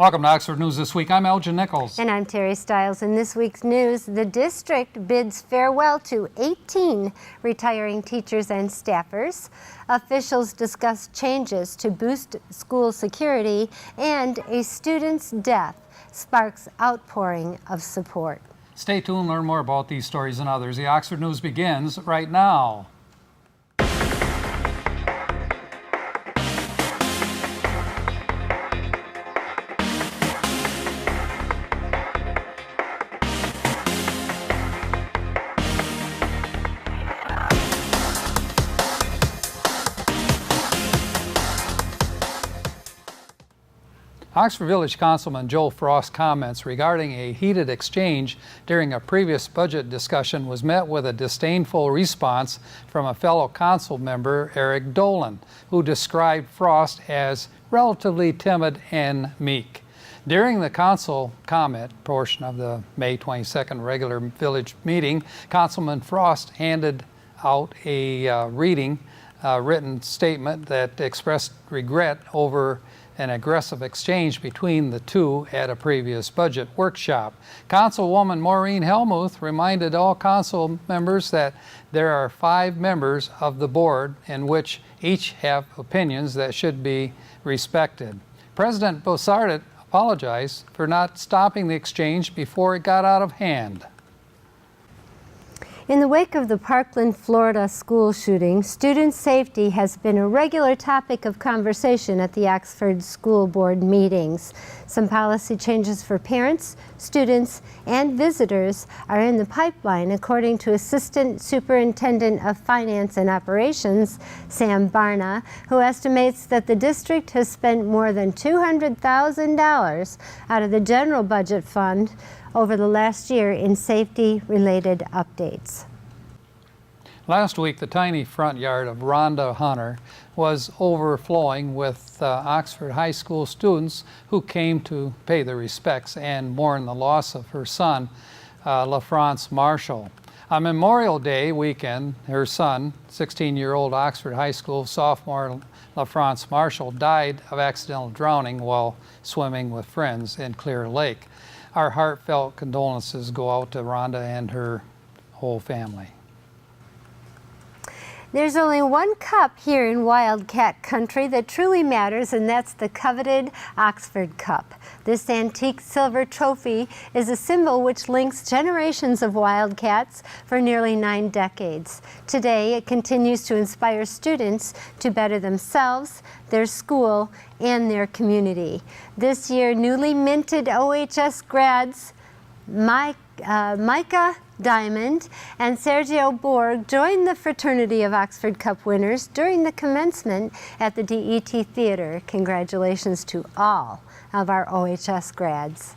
Welcome to Oxford News This Week. I'm Elgin Nichols. And I'm Terry Stiles. In this week's news, the district bids farewell to 18 retiring teachers and staffers. Officials discuss changes to boost school security, and a student's death sparks outpouring of support. Stay tuned, learn more about these stories and others. The Oxford News begins right now. Oxford Village Councilman Joe Frost comments regarding a heated exchange during a previous budget discussion was met with a disdainful response from a fellow council member, Eric Dolan, who described Frost as relatively timid and meek. During the council comment portion of the May 22nd regular village meeting, Councilman Frost handed out a written statement that expressed regret over an aggressive exchange between the two at a previous budget workshop. Councilwoman Maureen Helmuth reminded all council members that there are 5 members of the board in which each have opinions that should be respected. President Bossardet apologized for not stopping the exchange before it got out of hand. In the wake of the Parkland, Florida school shooting, student safety has been a regular topic of conversation at the Oxford School Board meetings. Some policy changes for parents, students, and visitors are in the pipeline, according to Assistant Superintendent of Finance and Operations, Sam Barna, who estimates that the district has spent more than $200,000 out of the general budget fund over the last year in safety-related updates. Last week, the tiny front yard of Rhonda Hunter was overflowing with Oxford High School students who came to pay their respects and mourn the loss of her son, LaFrance Marshall. On Memorial Day weekend, her son, 16-year-old Oxford High School sophomore LaFrance Marshall, died of accidental drowning while swimming with friends in Clear Lake. Our heartfelt condolences go out to Rhonda and her whole family. There's only one cup here in Wildcat country that truly matters, and that's the coveted Oxford Cup. This antique silver trophy is a symbol which links generations of Wildcats for nearly 9 decades. Today, it continues to inspire students to better themselves, their school, and their community. This year, newly minted OHS grads Micah Diamond and Sergio Borg joined the fraternity of Oxford Cup winners during the commencement at the DET Theater. Congratulations to all of our OHS grads.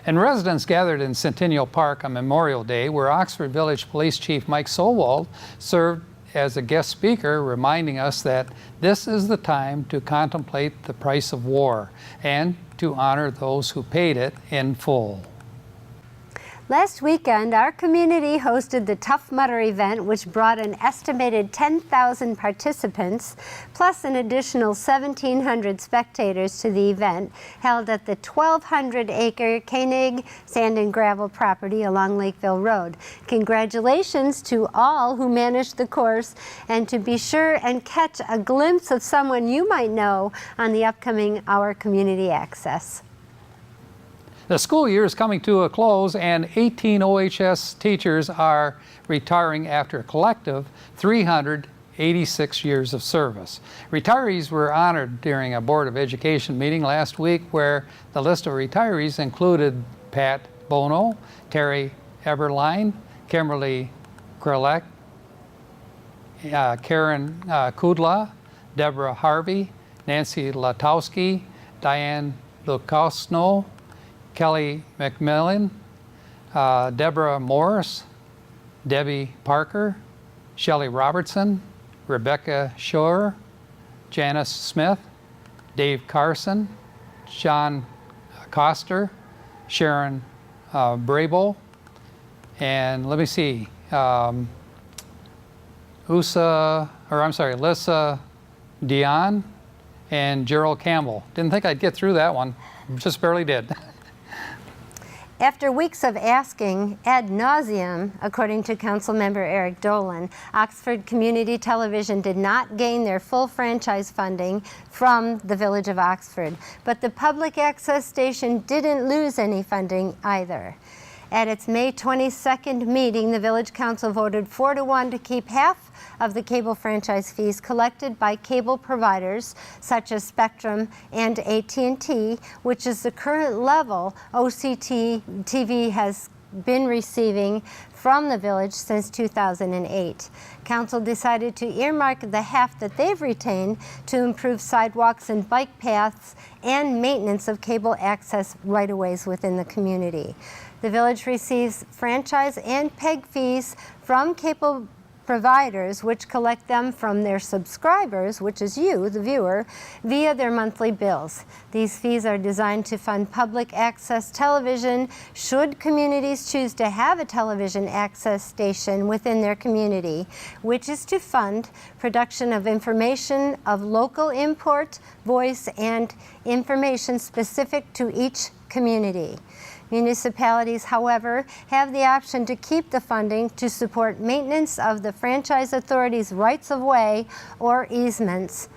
And residents gathered in Centennial Park on Memorial Day, where Oxford Village Police Chief Mike Sowald served as a guest speaker, reminding us that this is the time to contemplate the price of war and to honor those who paid it in full. Last weekend, our community hosted the Tough Mudder event, which brought an estimated 10,000 participants, plus an additional 1,700 spectators to the event, held at the 1,200-acre Koenig Sand and Gravel property along Lakeville Road. Congratulations to all who managed the course, and to be sure and catch a glimpse of someone you might know on the upcoming Our Community Access. The school year is coming to a close, and 18 OHS teachers are retiring after a collective 386 years of service. Retirees were honored during a Board of Education meeting last week, where the list of retirees included Pat Bono, Terry Eberline, Kimberly Krelek, Karen Kudla, Deborah Harvey, Nancy Latowski, Diane Lukosno, Kelly McMillan, Deborah Morris, Debbie Parker, Shelley Robertson, Rebecca Shore, Janice Smith, Dave Carson, John Coster, Sharon Brabo, and let me see, Lissa Dion, and Gerald Campbell. Didn't think I'd get through that one, just barely did. After weeks of asking ad nauseum, according to Councilmember Eric Dolan, Oxford Community Television did not gain their full franchise funding from the Village of Oxford, but the public access station didn't lose any funding either. At its May 22nd meeting, the Village Council voted 4-1 to keep half of the cable franchise fees collected by cable providers such as Spectrum and AT&T, which is the current level OCT TV has been receiving from the village since 2008. Council decided to earmark the half that they've retained to improve sidewalks and bike paths and maintenance of cable access right-of-ways within the community. The village receives franchise and PEG fees from cable providers, which collect them from their subscribers, which is you, the viewer, via their monthly bills. These fees are designed to fund public access television should communities choose to have a television access station within their community, which is to fund production of information of local import, voice, and information specific to each community. Municipalities, however, have the option to keep the funding to support maintenance of the franchise authority's rights-of-way or easements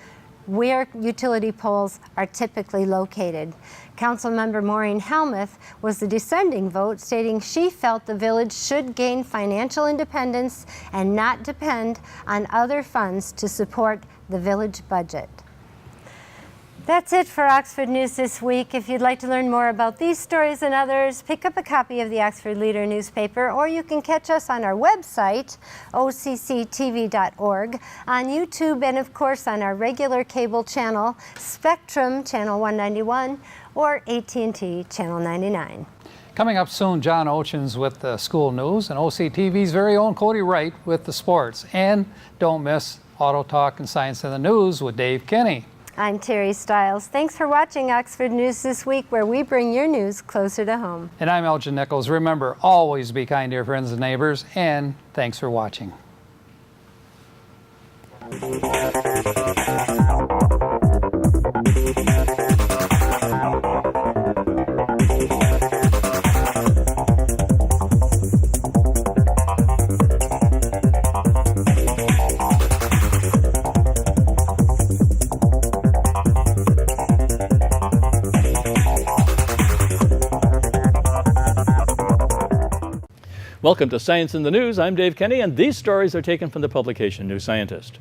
where utility poles are typically located. Councilmember Maureen Helmuth was the dissenting vote, stating she felt the village should gain financial independence and not depend on other funds to support the village budget. That's it for Oxford News this week. If you'd like to learn more about these stories and others, pick up a copy of the Oxford Leader newspaper, or you can catch us on our website, occtv.org, on YouTube, and of course on our regular cable channel, Spectrum Channel 191, or AT&T Channel 99. Coming up soon, John Ochins with the school news, and OCTV's very own Cody Wright with the sports. And don't miss Auto Talk and Science in the News with Dave Kenny. I'm Terry Stiles. Thanks for watching Oxford News this week, where we bring your news closer to home. And I'm Elgin Nichols. Remember, always be kind to your friends and neighbors, and thanks for watching. Welcome to Science in the News. I'm Dave Kenny, and these stories are taken from the publication New Scientist.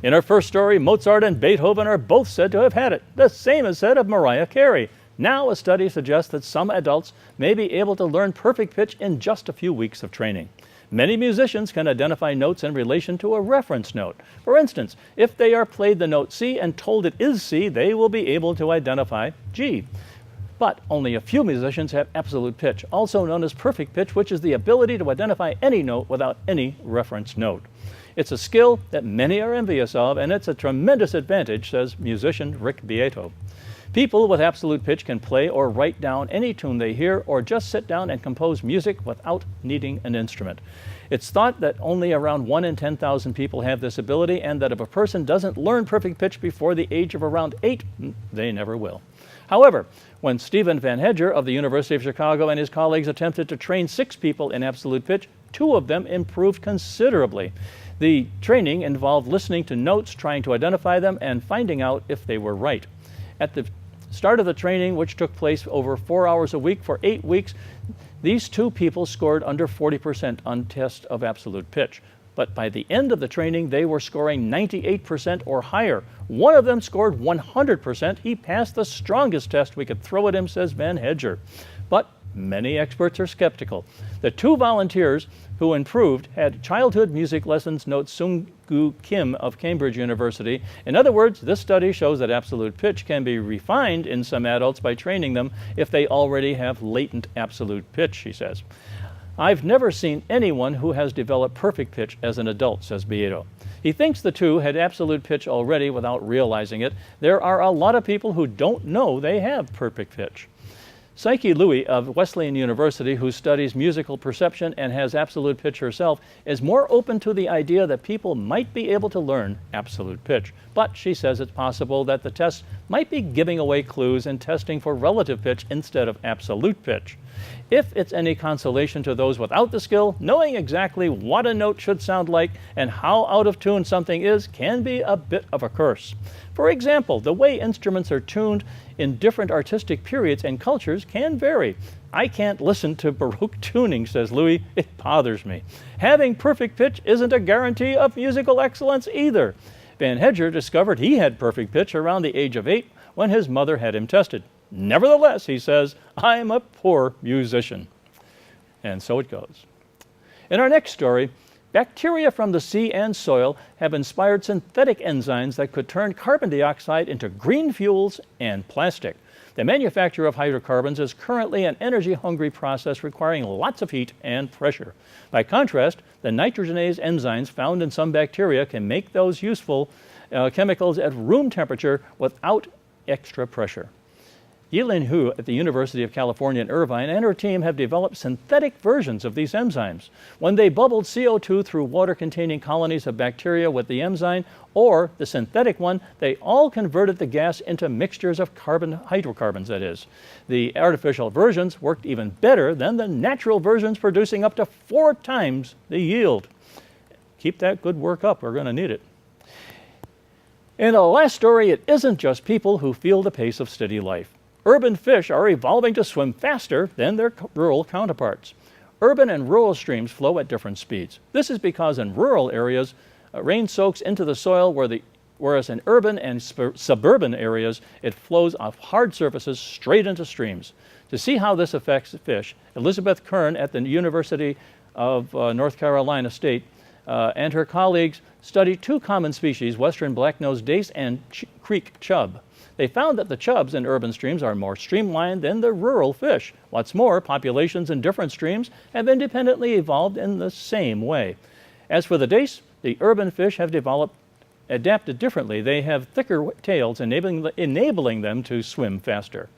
In our first story, Mozart and Beethoven are both said to have had it. The same is said of Mariah Carey. Now a study suggests that some adults may be able to learn perfect pitch in just a few weeks of training. Many musicians can identify notes in relation to a reference note. For instance, if they are played the note C and told it is C, they will be able to identify G. But only a few musicians have absolute pitch, also known as perfect pitch, which is the ability to identify any note without any reference note. It's a skill that many are envious of, and it's a tremendous advantage, says musician Rick Beato. People with absolute pitch can play or write down any tune they hear, or just sit down and compose music without needing an instrument. It's thought that only around 1 in 10,000 people have this ability, and that if a person doesn't learn perfect pitch before the age of around 8, they never will. However, when Stephen Van Hedger of the University of Chicago and his colleagues attempted to train 6 people in absolute pitch, 2 of them improved considerably. The training involved listening to notes, trying to identify them, and finding out if they were right. At the start of the training, which took place over 4 hours a week for 8 weeks, these 2 people scored under 40% on test of absolute pitch. But by the end of the training, they were scoring 98% or higher. One of them scored 100%. He passed the strongest test we could throw at him, says Van Hedger. But many experts are skeptical. The 2 volunteers who improved had childhood music lessons, notes Sung-Gu Kim of Cambridge University. In other words, this study shows that absolute pitch can be refined in some adults by training them if they already have latent absolute pitch, she says. I've never seen anyone who has developed perfect pitch as an adult, says Beato. He thinks the 2 had absolute pitch already without realizing it. There are a lot of people who don't know they have perfect pitch. Psyche Louie of Wesleyan University, who studies musical perception and has absolute pitch herself, is more open to the idea that people might be able to learn absolute pitch. But she says it's possible that the test might be giving away clues and testing for relative pitch instead of absolute pitch. If it's any consolation to those without the skill, knowing exactly what a note should sound like and how out of tune something is can be a bit of a curse. For example, the way instruments are tuned in different artistic periods and cultures can vary. I can't listen to Baroque tuning, says Louis. It bothers me. Having perfect pitch isn't a guarantee of musical excellence either. Van Hedger discovered he had perfect pitch around the age of 8 when his mother had him tested. Nevertheless, he says, I'm a poor musician. And so it goes. In our next story, bacteria from the sea and soil have inspired synthetic enzymes that could turn carbon dioxide into green fuels and plastic. The manufacture of hydrocarbons is currently an energy-hungry process requiring lots of heat and pressure. By contrast, the nitrogenase enzymes found in some bacteria can make those useful chemicals at room temperature without extra pressure. Yilin Hu at the University of California in Irvine and her team have developed synthetic versions of these enzymes. When they bubbled CO2 through water-containing colonies of bacteria with the enzyme or the synthetic one, they all converted the gas into mixtures of hydrocarbons, that is. The artificial versions worked even better than the natural versions, producing up to 4 times the yield. Keep that good work up, we're going to need it. In the last story, it isn't just people who feel the pace of city life. Urban fish are evolving to swim faster than their rural counterparts. Urban and rural streams flow at different speeds. This is because in rural areas, rain soaks into the soil whereas in urban and suburban areas, it flows off hard surfaces straight into streams. To see how this affects fish, Elizabeth Kern at the University of North Carolina State and her colleagues studied 2 common species, western black-nosed dace and creek chub. They found that the chubs in urban streams are more streamlined than the rural fish. What's more, populations in different streams have independently evolved in the same way. As for the dace, the urban fish have adapted differently. They have thicker tails, enabling them to swim faster.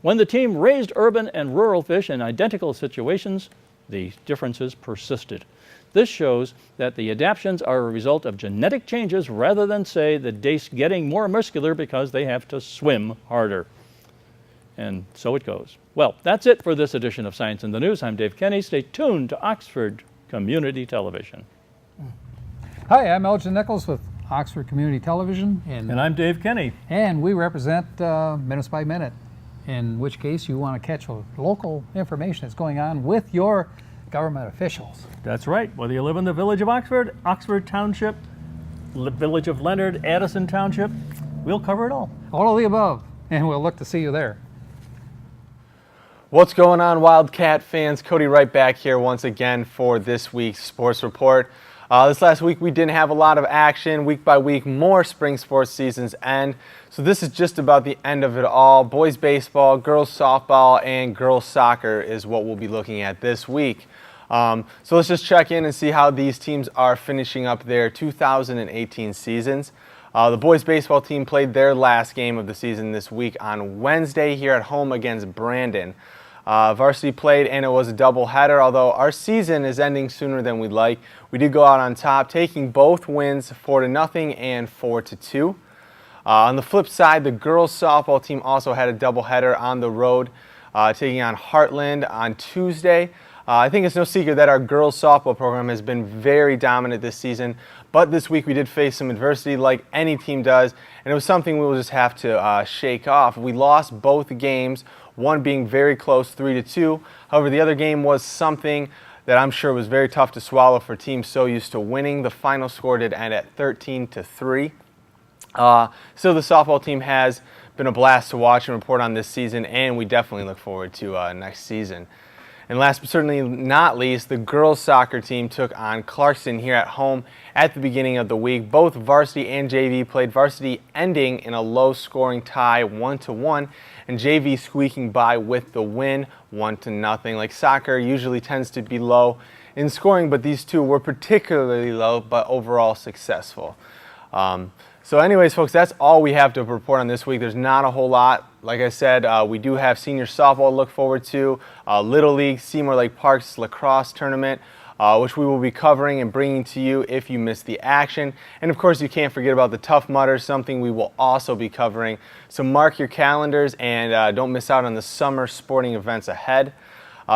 When the team raised urban and rural fish in identical situations, the differences persisted. This shows that the adaptations are a result of genetic changes rather than, say, the dace getting more muscular because they have to swim harder. And so it goes. Well, that's it for this edition of Science in the News. I'm Dave Kenny. Stay tuned to Oxford Community Television. Hi, I'm Elgin Nichols with Oxford Community Television. And I'm Dave Kenny. And we represent Minutes by Minute, in which case you want to catch local information that's going on with your government officials. That's right. Whether you live in the village of Oxford, Oxford Township, village of Leonard, Addison Township, we'll cover it all. All of the above, and we'll look to see you there. What's going on, Wildcat fans? Cody Wright back here once again for this week's sports report. This last week we didn't have a lot of action. Week by week, more spring sports seasons end. So this is just about the end of it all. Boys baseball, girls softball, and girls soccer is what we'll be looking at this week. So let's just check in and see how these teams are finishing up their 2018 seasons. The boys baseball team played their last game of the season this week on Wednesday here at home against Brandon. Varsity played and it was a doubleheader, although our season is ending sooner than we'd like. We did go out on top, taking both wins 4-0 and 4-2. On the flip side, the girls softball team also had a doubleheader on the road, taking on Heartland on Tuesday. I think it's no secret that our girls softball program has been very dominant this season, but this week we did face some adversity like any team does, and it was something we will just have to shake off. We lost both games, one being very close, 3-2. However, the other game was something that I'm sure was very tough to swallow for teams so used to winning. The final score did end at 13-3. So the softball team has been a blast to watch and report on this season, and we definitely look forward to next season. And last but certainly not least, the girls soccer team took on Clarkson here at home at the beginning of the week. Both varsity and JV played, varsity ending in a low-scoring tie 1-1, and JV squeaking by with the win 1-0. Like soccer usually tends to be low in scoring, but these two were particularly low, but overall successful. So anyways, folks, that's all we have to report on this week. There's not a whole lot Like I said, we do have senior softball to look forward to, Little League, Seymour Lake Park's lacrosse tournament, which we will be covering and bringing to you if you missed the action. And of course, you can't forget about the Tough Mudder, something we will also be covering. So mark your calendars and don't miss out on the summer sporting events ahead.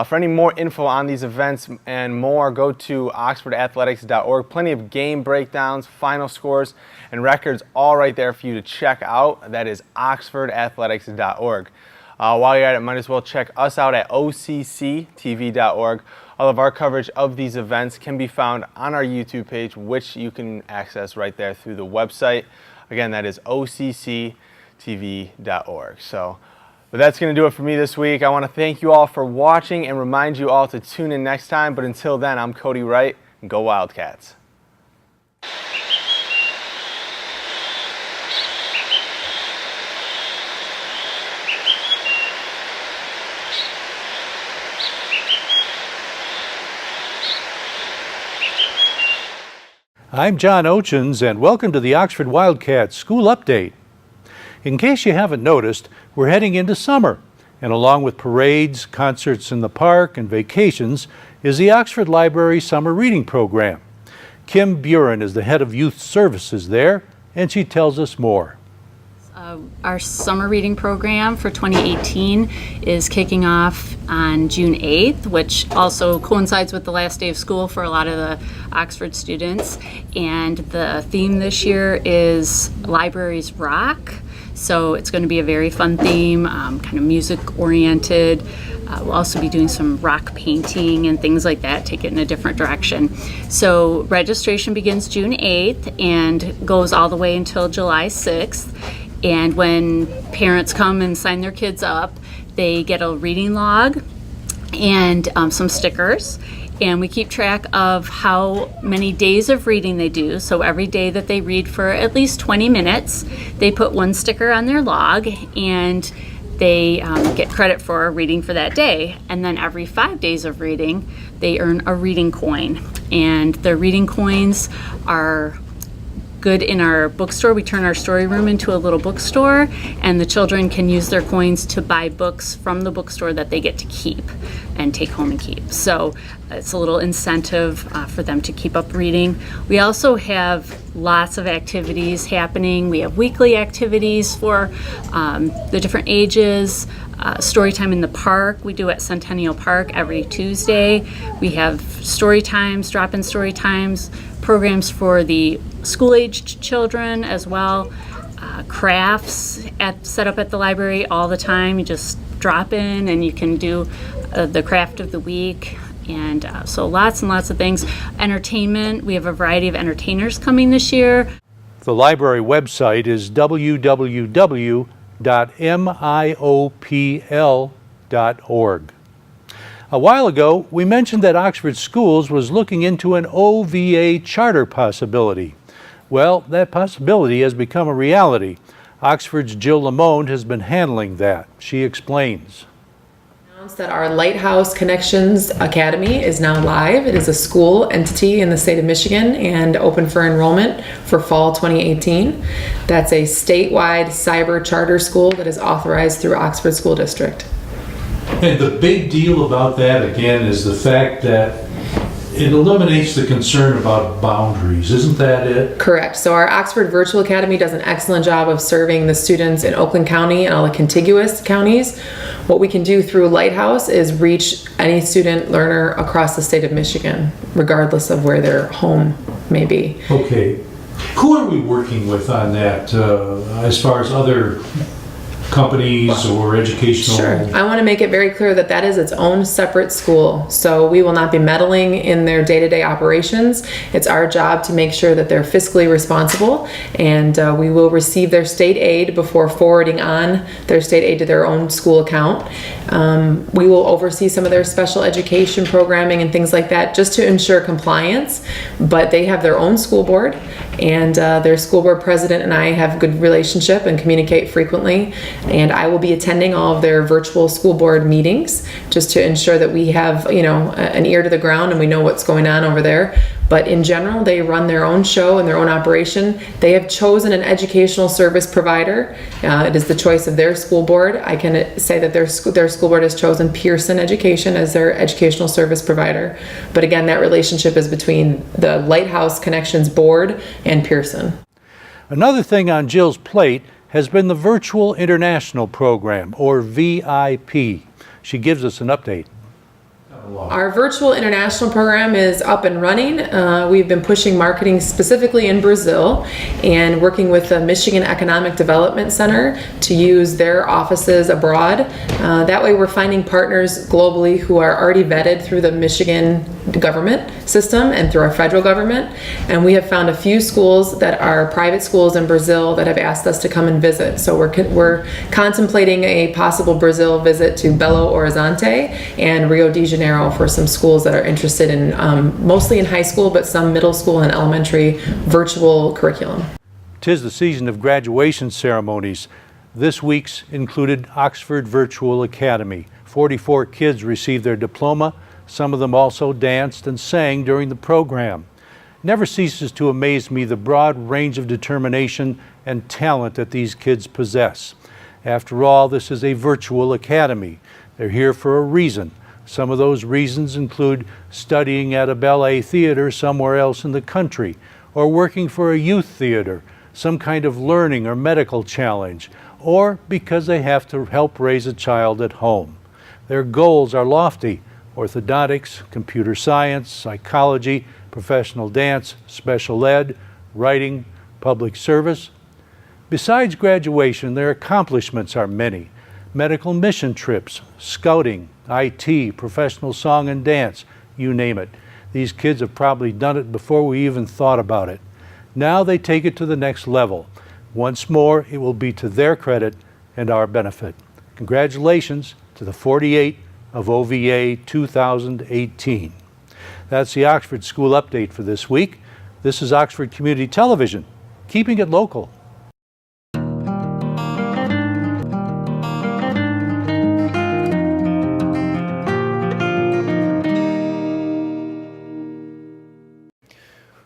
For any more info on these events and more, go to oxfordathletics.org. Plenty of game breakdowns, final scores, and records all right there for you to check out. That is oxfordathletics.org. While you're at it, might as well check us out at occtv.org. All of our coverage of these events can be found on our YouTube page, which you can access right there through the website. Again, that is occtv.org. But that's going to do it for me this week. I want to thank you all for watching and remind you all to tune in next time. But until then, I'm Cody Wright, and go Wildcats. I'm John Ochins, and welcome to the Oxford Wildcats School Update. In case you haven't noticed, we're heading into summer, and along with parades, concerts in the park, and vacations is the Oxford Library Summer Reading Program. Kim Buren is the head of youth services there, and she tells us more. Our summer reading program for 2018 is kicking off on June 8th, which also coincides with the last day of school for a lot of the Oxford students. And the theme this year is Libraries Rock. So it's going to be a very fun theme, kind of music oriented. We'll also be doing some rock painting and things like that, take it in a different direction. So registration begins June 8th and goes all the way until July 6th. And when parents come and sign their kids up, they get a reading log and some stickers. And we keep track of how many days of reading they do. So every day that they read for at least 20 minutes, they put one sticker on their log and they get credit for reading for that day. And then every 5 days of reading, they earn a reading coin. And the reading coins are good in our bookstore. We turn our story room into a little bookstore, and the children can use their coins to buy books from the bookstore that they get to keep and take home and keep. So it's a little incentive for them to keep up reading. We also have lots of activities happening. We have weekly activities for the different ages. Story time in the park we do at Centennial Park every Tuesday. We have story times, drop-in story times, programs for the school-aged children as well. Crafts set up at the library all the time. You just drop in and you can do the craft of the week. And so lots and lots of things. Entertainment, we have a variety of entertainers coming this year. The library website is www.miopl.org. A while ago, we mentioned that Oxford Schools was looking into an OVA charter possibility. Well, that possibility has become a reality. Oxford's Jill Lamone has been handling that. She explains. That our Lighthouse Connections Academy is now live. It is a school entity in the state of Michigan and open for enrollment for fall 2018. That's a statewide cyber charter school that is authorized through Oxford School District. And the big deal about that, again, is the fact that it eliminates the concern about boundaries. Isn't that it? Correct. So our Oxford Virtual Academy does an excellent job of serving the students in Oakland County and all the contiguous counties. What we can do through Lighthouse is reach any student learner across the state of Michigan, regardless of where their home may be. Okay. Who are we working with on that as far as other companies or educational? Sure. I want to make it very clear that that is its own separate school. So we will not be meddling in their day-to-day operations. It's our job to make sure that they're fiscally responsible, and we will receive their state aid before forwarding on their state aid to their own school account. We will oversee some of their special education programming and things like that just to ensure compliance, but they have their own school board, and their school board president and I have a good relationship and communicate frequently. And I will be attending all of their virtual school board meetings just to ensure that we have, an ear to the ground and we know what's going on over there. But in general, they run their own show and their own operation. They have chosen an educational service provider. It is the choice of their school board. I can say that their school board has chosen Pearson Education as their educational service provider. But again, that relationship is between the Lighthouse Connections board and Pearson. Another thing on Jill's plate has been the Virtual International Program, or VIP. She gives us an update. Our Virtual International Program is up and running. We've been pushing marketing specifically in Brazil and working with the Michigan Economic Development Center to use their offices abroad. That way we're finding partners globally who are already vetted through the Michigan government system and through our federal government. And we have found a few schools that are private schools in Brazil that have asked us to come and visit. So we're contemplating a possible Brazil visit to Belo Horizonte and Rio de Janeiro for some schools that are interested in, mostly in high school, but some middle school and elementary virtual curriculum. 'Tis the season of graduation ceremonies. This week's included Oxford Virtual Academy. 44 kids received their diploma. Some of them also danced and sang during the program. Never ceases to amaze me the broad range of determination and talent that these kids possess. After all, this is a virtual academy. They're here for a reason. Some of those reasons include studying at a ballet theater somewhere else in the country, or working for a youth theater, some kind of learning or medical challenge, or because they have to help raise a child at home. Their goals are lofty: orthodontics, computer science, psychology, professional dance, special ed, writing, public service. Besides graduation, their accomplishments are many: medical mission trips, scouting, IT, professional song and dance, you name it. These kids have probably done it before we even thought about it. Now they take it to the next level. Once more, it will be to their credit and our benefit. Congratulations to the 48 of OVA 2018. That's the Oxford School Update for this week. This is Oxford Community Television, keeping it local.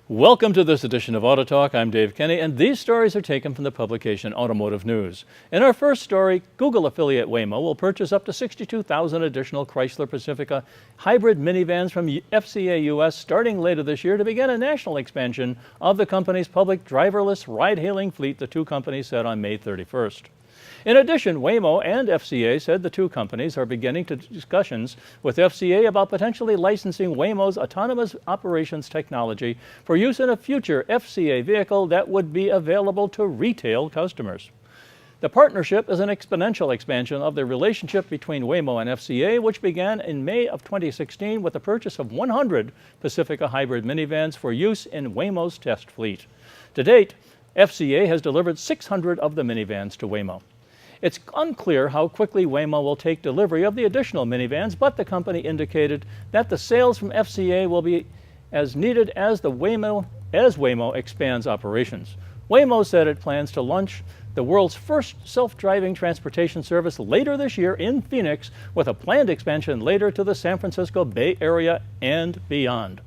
Welcome to this edition of Auto Talk. I'm Dave Kenny, and these stories are taken from the publication Automotive News. In our first story, Google affiliate Waymo will purchase up to 62,000 additional Chrysler Pacifica hybrid minivans from FCA US starting later this year to begin a national expansion of the company's public driverless ride-hailing fleet, the two companies said on May 31st. In addition, Waymo and FCA said the two companies are beginning discussions with FCA about potentially licensing Waymo's autonomous operations technology for use in a future FCA vehicle that would be available to retail customers. The partnership is an exponential expansion of the relationship between Waymo and FCA, which began in May of 2016 with the purchase of 100 Pacifica hybrid minivans for use in Waymo's test fleet. To date, FCA has delivered 600 of the minivans to Waymo. It's unclear how quickly Waymo will take delivery of the additional minivans, but the company indicated that the sales from FCA will be as needed as Waymo expands operations. Waymo said it plans to launch the world's first self-driving transportation service later this year in Phoenix, with a planned expansion later to the San Francisco Bay Area and beyond.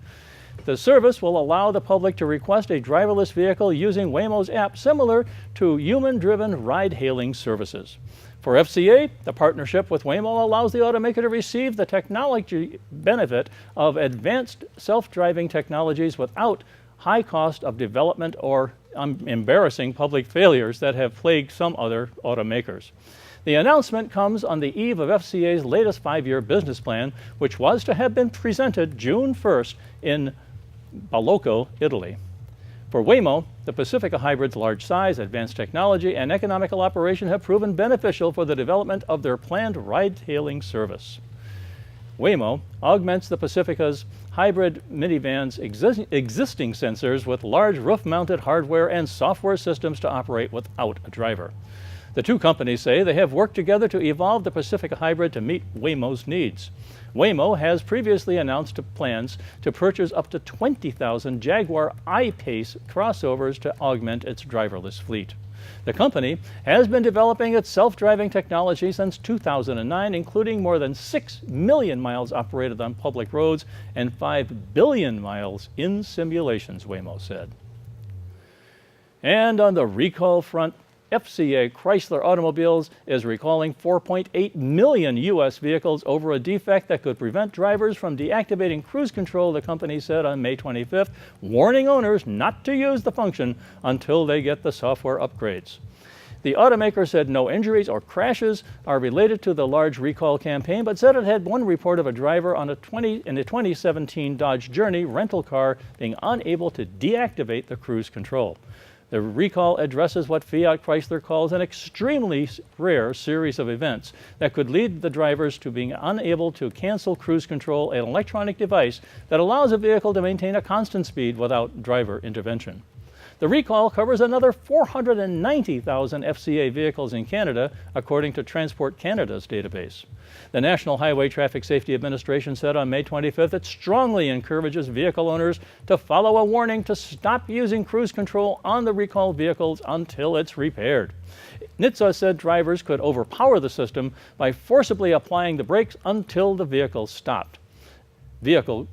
The service will allow the public to request a driverless vehicle using Waymo's app, similar to human-driven ride-hailing services. For FCA, the partnership with Waymo allows the automaker to receive the technology benefit of advanced self-driving technologies without high cost of development or embarrassing public failures that have plagued some other automakers. The announcement comes on the eve of FCA's latest 5-year business plan, which was to have been presented June 1st in Balocco, Italy. For Waymo, the Pacifica hybrid's large size, advanced technology, and economical operation have proven beneficial for the development of their planned ride-hailing service. Waymo augments the Pacifica's hybrid minivan's existing sensors with large roof-mounted hardware and software systems to operate without a driver. The two companies say they have worked together to evolve the Pacifica hybrid to meet Waymo's needs. Waymo has previously announced plans to purchase up to 20,000 Jaguar I-Pace crossovers to augment its driverless fleet. The company has been developing its self-driving technology since 2009, including more than 6 million miles operated on public roads and 5 billion miles in simulations, Waymo said. And on the recall front, FCA Chrysler Automobiles is recalling 4.8 million U.S. vehicles over a defect that could prevent drivers from deactivating cruise control, the company said on May 25th, warning owners not to use the function until they get the software upgrades. The automaker said no injuries or crashes are related to the large recall campaign, but said it had one report of a driver in a 2017 Dodge Journey rental car being unable to deactivate the cruise control. The recall addresses what Fiat Chrysler calls an extremely rare series of events that could lead the drivers to being unable to cancel cruise control, an electronic device that allows a vehicle to maintain a constant speed without driver intervention. The recall covers another 490,000 FCA vehicles in Canada, according to Transport Canada's database. The National Highway Traffic Safety Administration said on May 25th it strongly encourages vehicle owners to follow a warning to stop using cruise control on the recalled vehicles until it's repaired. NHTSA said drivers could overpower the system by forcibly applying the brakes until the vehicle stopped. Fiat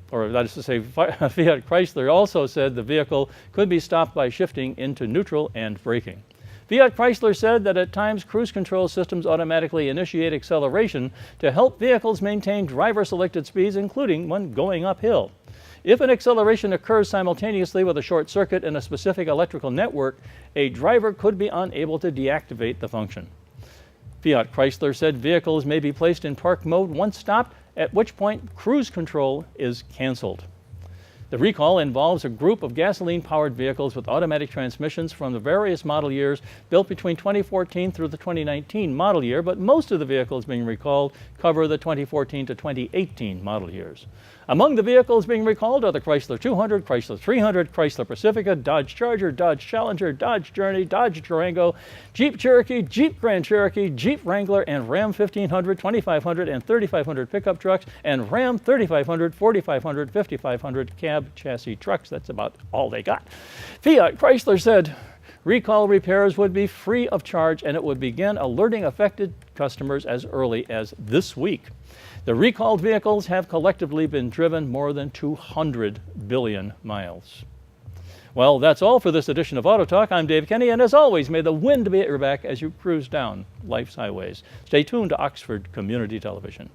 Chrysler also said the vehicle could be stopped by shifting into neutral and braking. Fiat Chrysler said that at times cruise control systems automatically initiate acceleration to help vehicles maintain driver-selected speeds, including when going uphill. If an acceleration occurs simultaneously with a short circuit in a specific electrical network, a driver could be unable to deactivate the function. Fiat Chrysler said vehicles may be placed in park mode once stopped, at which point cruise control is canceled. The recall involves a group of gasoline-powered vehicles with automatic transmissions from the various model years built between 2014 through the 2019 model year, but most of the vehicles being recalled cover the 2014 to 2018 model years. Among the vehicles being recalled are the Chrysler 200, Chrysler 300, Chrysler Pacifica, Dodge Charger, Dodge Challenger, Dodge Journey, Dodge Durango, Jeep Cherokee, Jeep Grand Cherokee, Jeep Wrangler, and Ram 1500, 2500, and 3500 pickup trucks, and Ram 3500, 4500, 5500 cab chassis trucks. That's about all they got. Fiat Chrysler said recall repairs would be free of charge and it would begin alerting affected customers as early as this week. The recalled vehicles have collectively been driven more than 200 billion miles. Well, that's all for this edition of Auto Talk. I'm Dave Kenny, and as always, may the wind be at your back as you cruise down life's highways. Stay tuned to Oxford Community Television.